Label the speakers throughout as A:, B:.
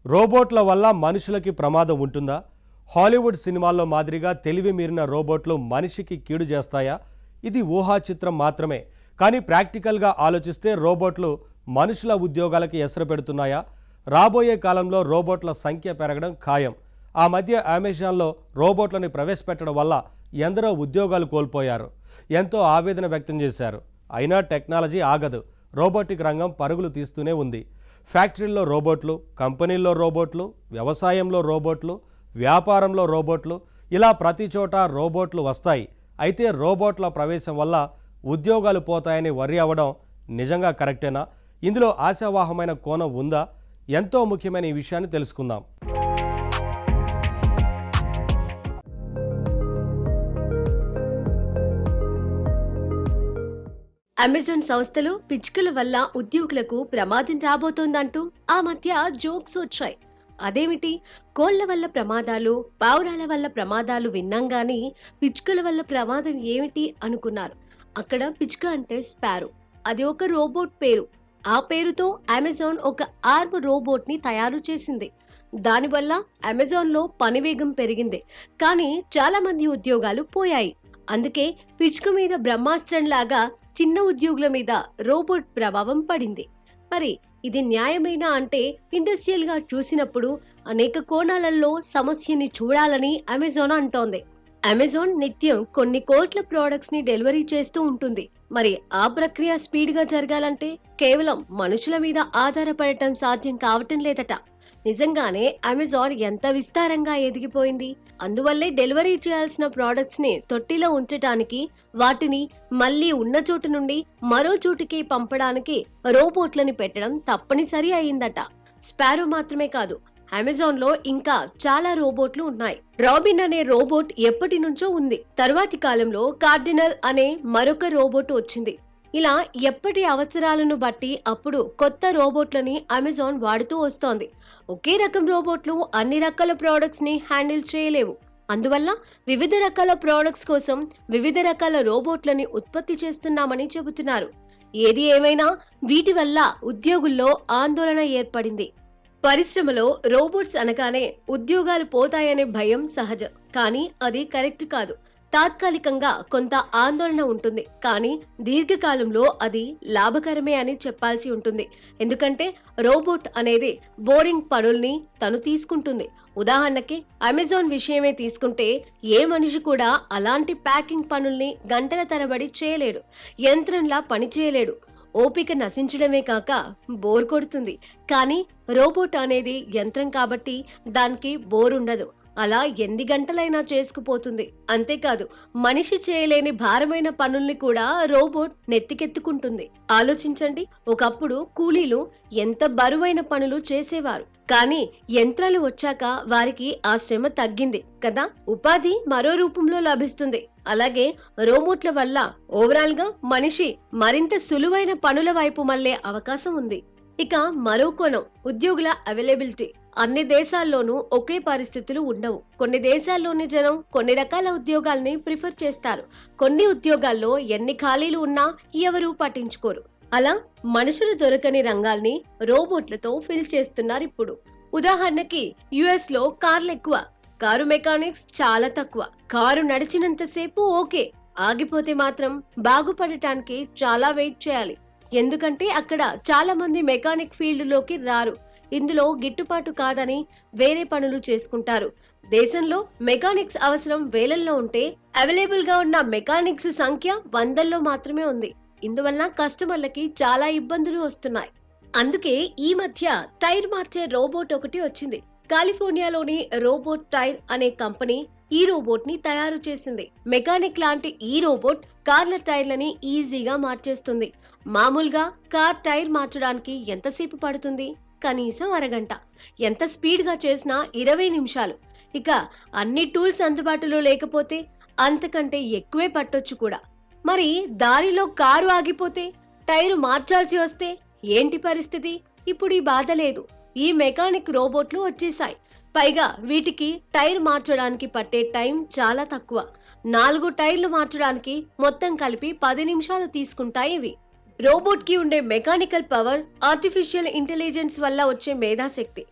A: రోబోట్ల వల్ల మనుషులకి ప్రమాదం ఉంటుందా? హాలీవుడ్ సినిమాల్లో మాదిరిగా తెలివి మీరిన రోబోట్లు మనిషికి కీడు చేస్తాయా? ఇది ఊహా చిత్రం మాత్రమే. కానీ ప్రాక్టికల్గా ఆలోచిస్తే రోబోట్లు మనుషుల ఉద్యోగాలకి ఎసరు పెడుతున్నాయా? రాబోయే కాలంలో రోబోట్ల సంఖ్య పెరగడం ఖాయం. ఆ మధ్య అమెజాన్లో రోబోట్లని ప్రవేశపెట్టడం వల్ల ఎందరో ఉద్యోగాలు కోల్పోయారు. ఎంతో ఆవేదన వ్యక్తం చేశారు. అయినా టెక్నాలజీ ఆగదు. రోబోటిక్ రంగం పరుగులు తీస్తూనే ఉంది. ఫ్యాక్టరీల్లో రోబోట్లు, కంపెనీల్లో రోబోట్లు, వ్యవసాయంలో రోబోట్లు, వ్యాపారంలో రోబోట్లు, ఇలా ప్రతి చోట రోబోట్లు వస్తాయి. అయితే రోబోట్ల ప్రవేశం వల్ల ఉద్యోగాలు పోతాయని వర్రీ అవ్వడం నిజంగా కరెక్టేనా? ఇందులో ఆశావాహమైన కోణం ఉందా? ఎంతో ముఖ్యమైన ఈ విషయాన్ని తెలుసుకుందాం.
B: అమెజాన్ సంస్థలో పిచ్చుకల వల్ల ఉద్యోగులకు ప్రమాదం రాబోతోందంటూ ఆ మధ్య జోక్స్ వచ్చాయి. అదేమిటి, కోళ్ల వల్ల ప్రమాదాలు, పావురాల వల్ల ప్రమాదాలు విన్నాం గానీ పిచ్చుకల వల్ల ప్రమాదం ఏమిటి అనుకున్నారు. అక్కడ పిచ్చుక అంటే స్పారో. అది ఒక రోబోట్ పేరు. ఆ పేరుతో అమెజాన్ ఒక ఆర్మ్ రోబోట్ ని తయారు చేసింది. దానివల్ల అమెజాన్ లో పని వేగం పెరిగింది, కానీ చాలా మంది ఉద్యోగాలు పోయాయి. అందుకే పిచ్చుక మీద బ్రహ్మాస్త్రం లాగా చిన్న ఉద్యోగుల మీద రోబోట్ ప్రభావం పడింది. మరి ఇది న్యాయమేనా అంటే, ఇండస్ట్రియల్ గా చూసినప్పుడు అనేక కోణాలలో సమస్యని చూడాలని అమెజాన్ అంటోంది. అమెజాన్ నిత్యం కొన్ని కోట్ల ప్రోడక్ట్స్ ని డెలివరీ చేస్తూ ఉంటుంది. మరి ఆ ప్రక్రియ స్పీడ్ గా జరగాలంటే కేవలం మనుషుల మీద ఆధారపడటం సాధ్యం కావటం లేదట. నిజంగానే అమెజాన్ ఎంత విస్తారంగా ఎదిగిపోయింది. అందువల్లే డెలివరీ చేయాల్సిన ప్రోడక్ట్స్ ని తొట్టిలో ఉంచటానికి, వాటిని మళ్ళీ ఉన్న చోటు నుండి మరో చోటుకి పంపడానికి రోబోట్లని పెట్టడం తప్పనిసరి అయిందట. స్పారో మాత్రమే కాదు, అమెజాన్ లో ఇంకా చాలా రోబోట్లు ఉన్నాయి. రాబిన్ అనే రోబోట్ ఎప్పటి నుంచో ఉంది. తర్వాతి కాలంలో కార్డినల్ అనే మరొక రోబోట్ వచ్చింది. ఇలా ఎప్పటి అవసరాలను బట్టి అప్పుడు కొత్త రోబోట్లని అమెజాన్ వాడుతూ వస్తోంది. ఒకే రకం రోబోట్లు అన్ని రకాల ప్రోడక్ట్స్ ని హ్యాండిల్ చేయలేవు. అందువల్ల వివిధ రకాల ప్రోడక్ట్స్ కోసం వివిధ రకాల రోబోట్లని ఉత్పత్తి చేస్తున్నామని చెబుతున్నారు. ఏది ఏమైనా వీటి వల్ల ఉద్యోగుల్లో ఆందోళన ఏర్పడింది. పరిశ్రమలో రోబోట్స్ అనగానే ఉద్యోగాలు పోతాయనే భయం సహజం, కానీ అది కరెక్ట్ కాదు. తాత్కాలికంగా కొంత ఆందోళన ఉంటుంది, కానీ దీర్ఘకాలంలో అది లాభకరమే అని చెప్పాల్సి ఉంటుంది. ఎందుకంటే రోబోట్ అనేది బోరింగ్ పనుల్ని తను తీసుకుంటుంది. ఉదాహరణకి అమెజాన్ విషయమే తీసుకుంటే, ఏ మనిషి కూడా అలాంటి ప్యాకింగ్ పనుల్ని గంటల తరబడి చేయలేడు, యంత్రంలా పని చేయలేడు. ఓపిక నశించడమే కాక బోర్ కొడుతుంది. కానీ రోబోట్ అనేది యంత్రం కాబట్టి దానికి బోర్ ఉండదు. అలా ఎన్ని గంటలైనా చేసుకుపోతుంది. అంతేకాదు, మనిషి చేయలేని భారమైన పనుల్ని కూడా రోబోట్ నెత్తికెత్తుకుంటుంది. ఆలోచించండి, ఒకప్పుడు కూలీలు ఎంత బరువైన పనులు చేసేవారు, కానీ యంత్రాలు వచ్చాక వారికి ఆ శ్రమ తగ్గింది కదా. ఉపాధి మరో రూపంలో లభిస్తుంది. అలాగే రోబోట్ల వల్ల ఓవరాల్ గా మనిషి మరింత సులువైన పనుల వైపు మళ్లే అవకాశం ఉంది. ఇక మరో కోణం, ఉద్యోగుల అవైలబిలిటీ. అన్ని దేశాల్లోనూ ఒకే పరిస్థితులు ఉండవు. కొన్ని దేశాల్లోని జనం కొన్ని రకాల ఉద్యోగాల్ని ప్రిఫర్ చేస్తారు. కొన్ని ఉద్యోగాల్లో ఎన్ని ఖాళీలు ఉన్నా ఎవరూ పట్టించుకోరు. అలా మనుషులు దొరకని రంగాల్ని రోబోట్లతో ఫిల్ చేస్తున్నారు ఇప్పుడు. ఉదాహరణకి యుఎస్ లో కార్లు ఎక్కువ, కారు మెకానిక్స్ చాలా తక్కువ. కారు నడిచినంతసేపు ఓకే, ఆగిపోతే మాత్రం బాగుపడటానికి చాలా వెయిట్ చేయాలి. ఎందుకంటే అక్కడ చాలా మంది మెకానిక్ ఫీల్డ్ లోకి రారు. ఇందులో గిట్టుబాటు కాదని వేరే పనులు చేసుకుంటారు. దేశంలో మెకానిక్స్ అవసరం వేలల్లో ఉంటే అవైలబుల్ గా ఉన్న మెకానిక్స్ సంఖ్య వందల్లో మాత్రమే ఉంది. ఇందువల్ల కస్టమర్లకి చాలా ఇబ్బందులు వస్తున్నాయి. అందుకే ఈ మధ్య టైర్ మార్చే రోబోట్ ఒకటి వచ్చింది. కాలిఫోర్నియాలోని రోబోట్ టైర్ అనే కంపెనీ ఈ రోబోట్ ని తయారు చేసింది. మెకానిక్ లాంటి ఈ రోబోట్ కార్ల టైర్లని ఈజీగా మార్చేస్తుంది. మామూలుగా కార్ టైర్ మార్చడానికి ఎంతసేపు పడుతుంది? కనీసం అరగంట. ఎంత స్పీడ్ గా చేసినా 20 నిమిషాలు. ఇక అన్ని టూల్స్ అందుబాటులో లేకపోతే అంతకంటే ఎక్కువే పట్టొచ్చు కూడా. మరి దారిలో కారు ఆగిపోతే, టైరు మార్చాల్సి వస్తే ఏంటి పరిస్థితి? ఇప్పుడు ఈ బాధ లేదు. ఈ మెకానిక్ రోబోట్లు వచ్చేసాయి. పైగా వీటికి టైర్ మార్చడానికి పట్టే టైం చాలా తక్కువ. 4 టైర్లు మార్చడానికి మొత్తం కలిపి 10 నిమిషాలు తీసుకుంటాయి ఇవి. రోబోట్ కి ఉండే మెకానికల్ పవర్ ఆర్టిఫిషియల్ ఇంటెలిజెన్స్ వల్ల వచ్చే మేధాశక్తి.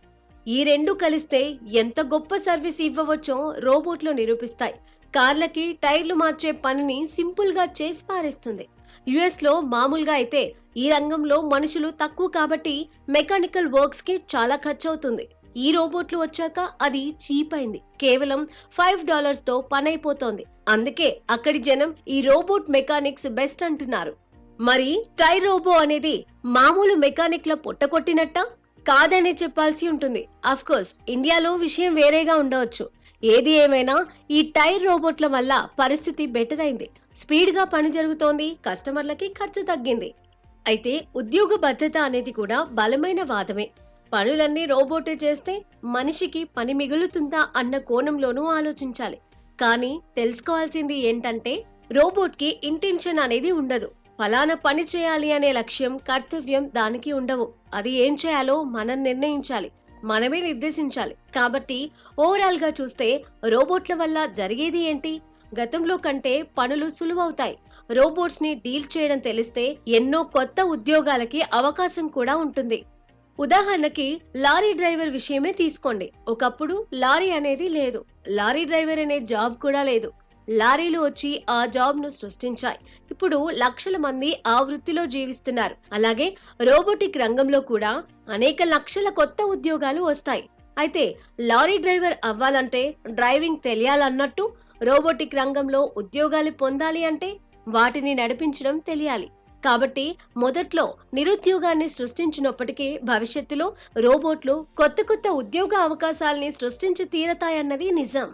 B: ఈ రెండు కలిస్తే ఎంత గొప్ప సర్వీస్ ఇవ్వవచ్చో రోబోట్లు నిరూపిస్తాయి. కార్లకి టైర్లు మార్చే పనిని సింపుల్ గా చేసి పారేస్తుంది. యుఎస్ లో మామూలుగా అయితే ఈ రంగంలో మనుషులు తక్కువ కాబట్టి మెకానికల్ వర్క్స్ కి చాలా ఖర్చు అవుతుంది. ఈ రోబోట్లు వచ్చాక అది చీప్ అయింది. కేవలం $5 తో పని అయిపోతోంది. అందుకే అక్కడి జనం ఈ రోబోట్ మెకానిక్స్ బెస్ట్ అంటున్నారు. మరి టైర్ రోబో అనేది మామూలు మెకానిక్ల పొట్టకొట్టినట్ట కాదనే చెప్పాల్సి ఉంటుంది. అఫ్ కోర్స్ ఇండియాలో విషయం వేరేగా ఉండవచ్చు. ఏది ఏమైనా ఈ టైర్ రోబోట్ల వల్ల పరిస్థితి బెటర్ అయింది. స్పీడ్ గా పని జరుగుతోంది, కస్టమర్లకి ఖర్చు తగ్గింది. అయితే ఉద్యోగ భద్రత అనేది కూడా బలమైన వాదమే. పనులన్నీ రోబోటే చేస్తే మనిషికి పని మిగులుతుందా అన్న కోణంలోనూ ఆలోచించాలి. కానీ తెలుసుకోవాల్సింది ఏంటంటే రోబోట్ కి ఇంటెన్షన్ అనేది ఉండదు. ఫలానా పని చేయాలి అనే లక్ష్యం, కర్తవ్యం దానికి ఉండవు. అది ఏం చేయాలో మనం నిర్ణయించాలి, మనమే నిర్దేశించాలి. కాబట్టి ఓవరాల్ గా చూస్తే రోబోట్ల వల్ల జరిగేది ఏంటి? గతంలో కంటే పనులు సులువవుతాయి. రోబోట్స్ ని డీల్ చేయడం తెలిస్తే ఎన్నో కొత్త ఉద్యోగాలకి అవకాశం కూడా ఉంటుంది. ఉదాహరణకి లారీ డ్రైవర్ విషయమే తీసుకోండి. ఒకప్పుడు లారీ అనేది లేదు, లారీ డ్రైవర్ అనే జాబ్ కూడా లేదు. లారీలు వచ్చి ఆ జాబ్ ను సృష్టించాయి. ఇప్పుడు లక్షల మంది ఆ వృత్తిలో జీవిస్తున్నారు. అలాగే రోబోటిక్ రంగంలో కూడా అనేక లక్షల కొత్త ఉద్యోగాలు వస్తాయి. అయితే లారీ డ్రైవర్ అవ్వాలంటే డ్రైవింగ్ తెలియాలన్నట్టు రోబోటిక్ రంగంలో ఉద్యోగాలు పొందాలి అంటే వాటిని నడిపించడం తెలియాలి. కాబట్టి మొదట్లో నిరుద్యోగాన్ని సృష్టించినప్పటికీ భవిష్యత్తులో రోబోట్లు కొత్త కొత్త ఉద్యోగ అవకాశాల్ని సృష్టించి తీరతాయన్నది నిజం.